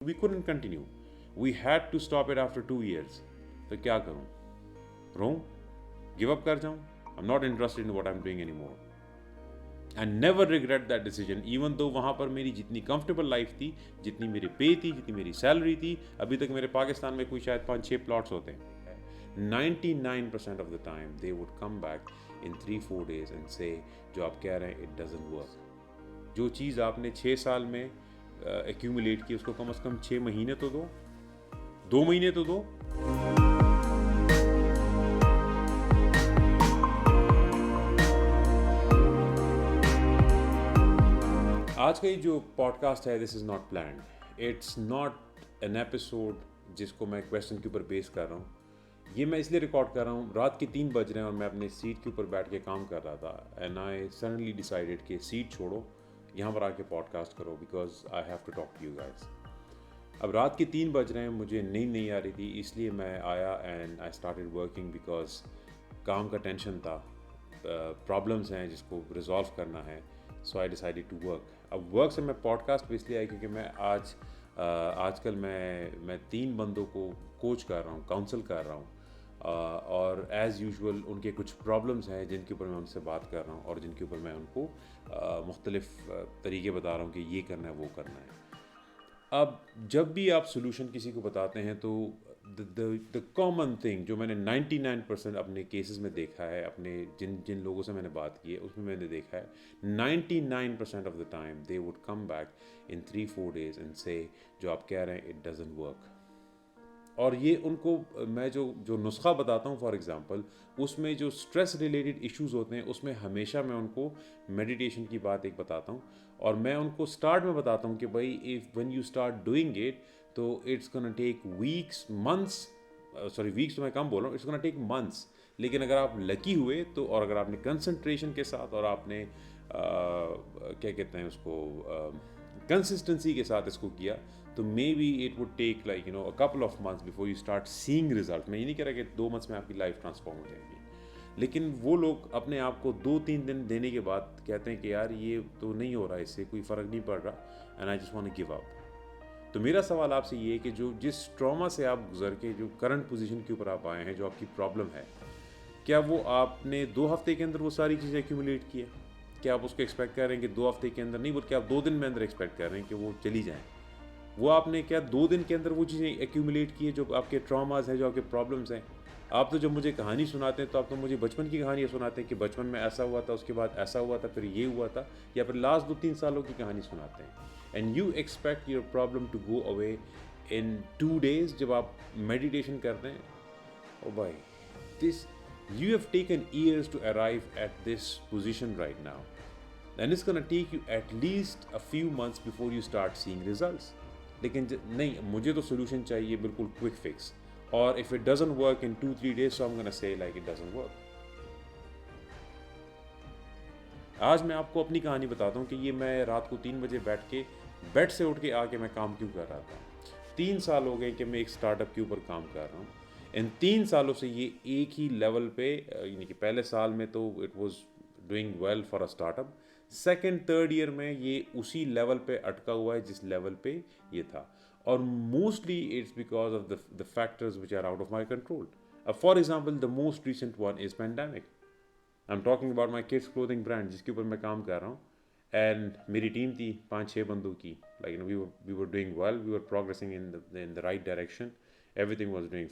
We couldn't continue. We had to stop it after 2 years. तो क्या करूँ? रोऊं? Give up कर जाऊँ? I'm not interested in what I'm doing anymore. And never regret that decision, even though वहाँ पर मेरी जितनी comfortable life थी, जितनी मेरी पे थी, जितनी मेरी salary थी, अभी तक मेरे पाकिस्तान में कोई शायद 5-6 plots होते हैं. 99% of the time they would come back in 3-4 days and say जो आप कह रहे हैं it doesn't work. जो चीज़ आपने 6 साल में एक्यूमुलेट की उसको कम से कम 6 महीने तो दो, 2 महीने तो दो. आज का ये जो पॉडकास्ट है this is not planned. It's not an episode जिसको मैं क्वेश्चन के ऊपर बेस कर रहा हूँ. ये मैं इसलिए रिकॉर्ड कर रहा हूँ, रात के 3 बज रहे हैं और मैं अपने सीट के ऊपर बैठ के काम कर रहा था. एंड आई सडनली डिसाइडेड कि सीट छोड़ो, यहाँ पर आके पॉडकास्ट करो because I have to talk to you guys. अब रात के 3 बज रहे हैं, मुझे नींद नहीं आ रही थी, इसलिए मैं आया and I started working because काम का टेंशन था, प्रॉब्लम्स हैं जिसको रिजॉल्व करना है. सो आई डिसाइडेड टू वर्क. अब वर्क से मैं पॉडकास्ट पे इसलिए आया क्योंकि मैं आजकल मैं 3 बंदों को कोच कर रहा हूँ, काउंसल कर रहा हूँ, और एज़ यूजुअल उनके कुछ प्रॉब्लम्स हैं जिनके ऊपर मैं उनसे बात कर रहा हूँ और जिनके ऊपर मैं उनको मुख्तलिफ़ तरीके बता रहा हूँ कि ये करना है वो करना है. अब जब भी आप सोल्यूशन किसी को बताते हैं तो द कॉमन थिंग जो मैंने 99% अपने केसेस में देखा है, अपने जिन जिन लोगों से मैंने बात की है उसमें मैंने देखा है 99% of the time they would come back in 3-4 days and से जो आप कह रहे हैं इट डजंट वर्क. और ये उनको मैं जो नुस्खा बताता हूँ फॉर एग्ज़ाम्पल, उसमें जो स्ट्रेस रिलेटेड इश्यूज़ होते हैं उसमें हमेशा मैं उनको मेडिटेशन की बात एक बताता हूँ. और मैं उनको स्टार्ट में बताता हूँ कि भाई if when you start doing it तो it's gonna take weeks months, sorry weeks तो मैं कम बोल रहा हूँ, इट्स गोना टेक मंथ्स. लेकिन अगर आप लकी हुए तो, और अगर आपने कंसंट्रेशन के साथ और आपने क्या कहते हैं उसको कंसिस्टेंसी के साथ इसको किया तो maybe it would take like a couple of months before you start seeing result. मैं ये नहीं कह रहा कि 2 मंथ्स में आपकी लाइफ ट्रांसफॉर्म हो जाएगी, लेकिन वो लोग अपने आप को 2-3 दिन देने के बाद कहते हैं कि यार ये तो नहीं हो रहा, इससे कोई फ़र्क नहीं पड़ रहा and I just want to give up. तो मेरा सवाल आपसे ये है कि जो जिस ट्रॉमा से आप गुजर के जो करंट पोजीशन के ऊपर आप आए हैं, जो आपकी प्रॉब्लम है, क्या वो आपने 2 हफ्ते के अंदर वो सारी चीज़ें एक्यूमुलेट की है? क्या आप उसको एक्सपेक्ट कर रहे हैं कि 2 हफ्ते के अंदर नहीं, बल्कि आप 2 दिन में अंदर एक्सपेक्ट कर रहे हैं कि वो चली जाएँ? वो आपने क्या 2 दिन के अंदर वो चीज़ें एक्यूमुलेट की है जो आपके ट्रॉमास हैं, जो आपके प्रॉब्लम्स हैं? आप तो जब मुझे कहानी सुनाते हैं तो आप तो मुझे बचपन की कहानियाँ सुनाते हैं कि बचपन में ऐसा हुआ था, उसके बाद ऐसा हुआ था, फिर ये हुआ था, या फिर लास्ट 2-3 सालों की कहानी सुनाते हैं. And you expect your problem to go away in 2 days जब आप मेडिटेशन करते हैं. ओ भाई, this you have taken years to arrive at this position right now, and it's gonna take you at least a few months before you start seeing results. लेकिन नहीं, मुझे तो सोल्यूशन चाहिए बिल्कुल क्विक फिक्स, और if it doesn't work in 2-3 days so I'm gonna say like it doesn't work. आज मैं आपको अपनी कहानी बताता हूँ कि ये मैं रात को 3 बजे बैठ के बेड से उठ के आके मैं काम क्यों कर रहा था. 3 साल हो गए कि मैं एक स्टार्टअप के ऊपर काम कर रहा हूँ. इन 3 सालों से ये एक ही लेवल पे, यानी कि पहले साल में तो it was doing well for a startup, second third year में ये उसी लेवल पे अटका हुआ है जिस लेवल पे ये था. और mostly it's because of the factors which are out of my control. For example the most recent one is pandemic. I am talking about my kids clothing brand जिसके ऊपर मैं काम कर रहा हूँ. एंड मेरी टीम थी 5-6 बंदों की. Like we were doing well, we were progressing in the right direction. Everything was doing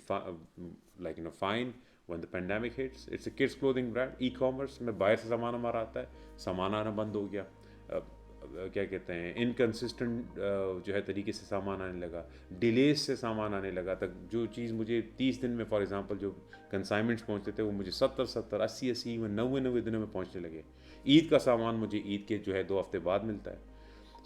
fine when the pandemic hits. It's a kids clothing brand, e-commerce में बाहर से सामान हमारा आता है, सामान आना बंद हो गया. क्या कहते हैं, इनकन्सिस्टेंट जो है तरीके से सामान आने लगा, डिलेज से सामान आने लगा. तक जो चीज़ मुझे 30 दिन में, फॉर एग्जांपल जो कंसाइनमेंट्स पहुंचते थे वो मुझे 70-70, 80-80, 90-90 दिनों में पहुंचने लगे. ईद का सामान मुझे ईद के जो है 2 हफ्ते बाद मिलता है.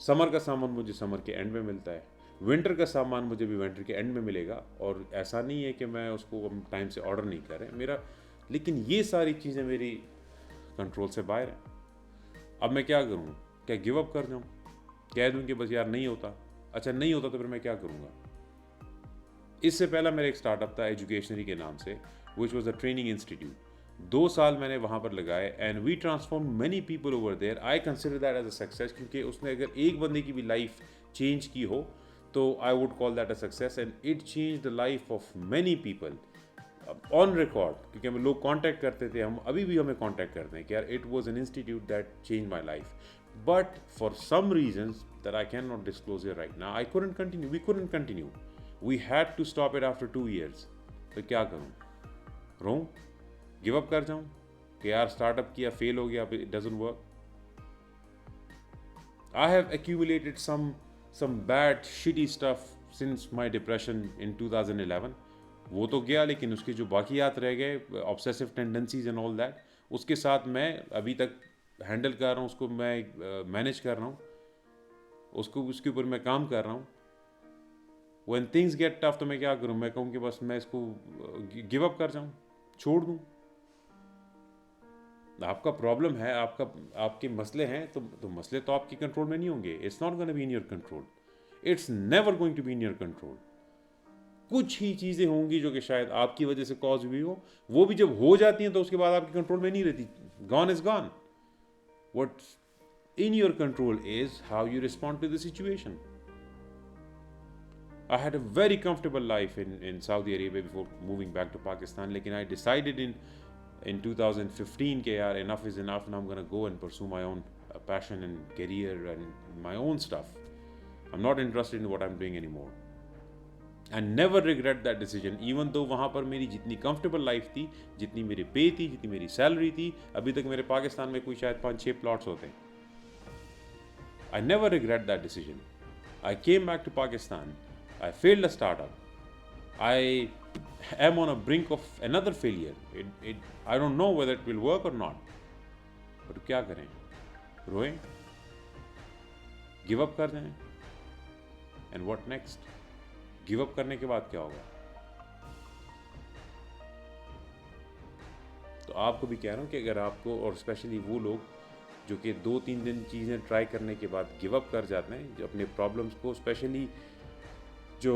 समर का सामान मुझे समर के एंड में मिलता है. विंटर का सामान मुझे भी विंटर के एंड में मिलेगा. और ऐसा नहीं है कि मैं उसको टाइम से ऑर्डर नहीं कर रहे मेरा, लेकिन ये सारी चीज़ें मेरी कंट्रोल से बाहर हैं. अब मैं क्या करूँ? क्या गिव अप कर जाऊँ? कह दूँ कि बस यार नहीं होता? अच्छा नहीं होता तो फिर मैं क्या करूँगा? इससे पहला मेरा एक स्टार्टअप था एजुकेशनरी के नाम से, which was a training institute. 2 साल मैंने वहाँ पर लगाए and we transform many people over there. I consider that as a success, क्योंकि उसने अगर एक बंदे की भी लाइफ चेंज की हो तो I would call that a success and it change the life of many people on record, क्योंकि हमें लोग कांटेक्ट करते थे, हम अभी भी हमें कांटेक्ट करते हैं कि यार it was an institute that change my life, but for some reasons that I can not disclose here right now I couldn't continue, we couldn't continue, we had to stop it after 2 years। तो क्या करूँ, रहूँ, give up कर जाऊँ कि यार startup किया, fail हो गया, it doesn't work. I have accumulated some bad shitty stuff since my depression in 2011। वो तो गया, लेकिन उसके जो बाकियात रह गए, obsessive tendencies and all that, उसके साथ मैं अभी तक हैंडल कर रहा हूँ, उसको मैं मैनेज कर रहा हूँ, उसको उसके ऊपर मैं काम कर रहा हूँ। व्हेन थिंग्स गेट टफ तो मैं क्या करूँ, मैं कहूँ कि बस मैं इसको गिव अप कर जाऊँ, छोड़ दूँ। आपका प्रॉब्लम है, आपके मसले हैं, तो मसले तो आपके कंट्रोल में नहीं होंगे। It's not gonna be in your control, it's never going to be in your control. कुछ ही चीज़ें होंगी जो कि शायद आपकी वजह से कॉज हुई हो, वो भी जब हो जाती हैं तो उसके बाद आपके कंट्रोल में नहीं रहती, gone is gone. What in your control is how you respond to the situation. I had a very comfortable life in Saudi Arabia before moving back to Pakistan, लेकिन I decided in 2015 कि यार enough is enough and I'm gonna go and pursue my own passion and career and my own stuff. I'm not interested in what I'm doing anymore. And never regret that decision, even though वहाँ पर मेरी जितनी comfortable life थी, जितनी मेरी पे थी, जितनी मेरी salary थी, अभी तक मेरे पाकिस्तान में कोई शायद 5-6 plots होते हैं। I never regret that decision. I came back to Pakistan. I failed a startup. I am on a brink of another failure. I don't know whether it will work or not. But क्या करें? रोएं? Give up कर दें? And what next? Give up करने के बाद क्या होगा? तो आपको भी कह रहा हूँ कि अगर आपको, और स्पेशली वो लोग जो कि 2-3 दिन चीज़ें ट्राई करने के बाद गिव अप कर जाते हैं, जो अपने प्रॉब्लम्स को, स्पेशली जो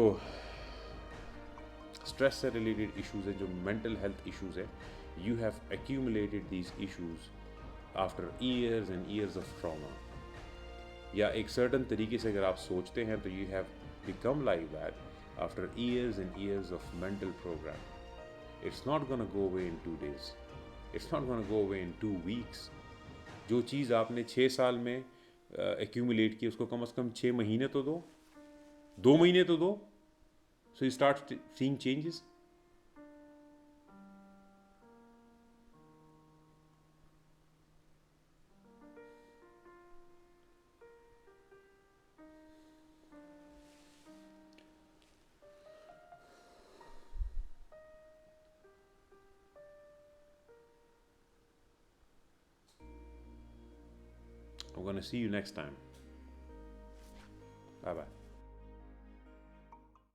स्ट्रेस से रिलेटेड इश्यूज़ है, जो मेंटल हेल्थ इश्यूज़ है, you have accumulated these issues after years and years of trauma, या एक सर्टन तरीके से अगर आप सोचते हैं तो you have become like that after years and years of mental program. It's not gonna go away in 2 days, it's not gonna go away in 2 weeks। जो चीज़ आपने 6 साल में एक्यूमुलेट की, उसको कम से कम 6 महीने तो दो, 2 महीने तो दो, so you start seeing changes। I'm gonna see you next time. Bye bye.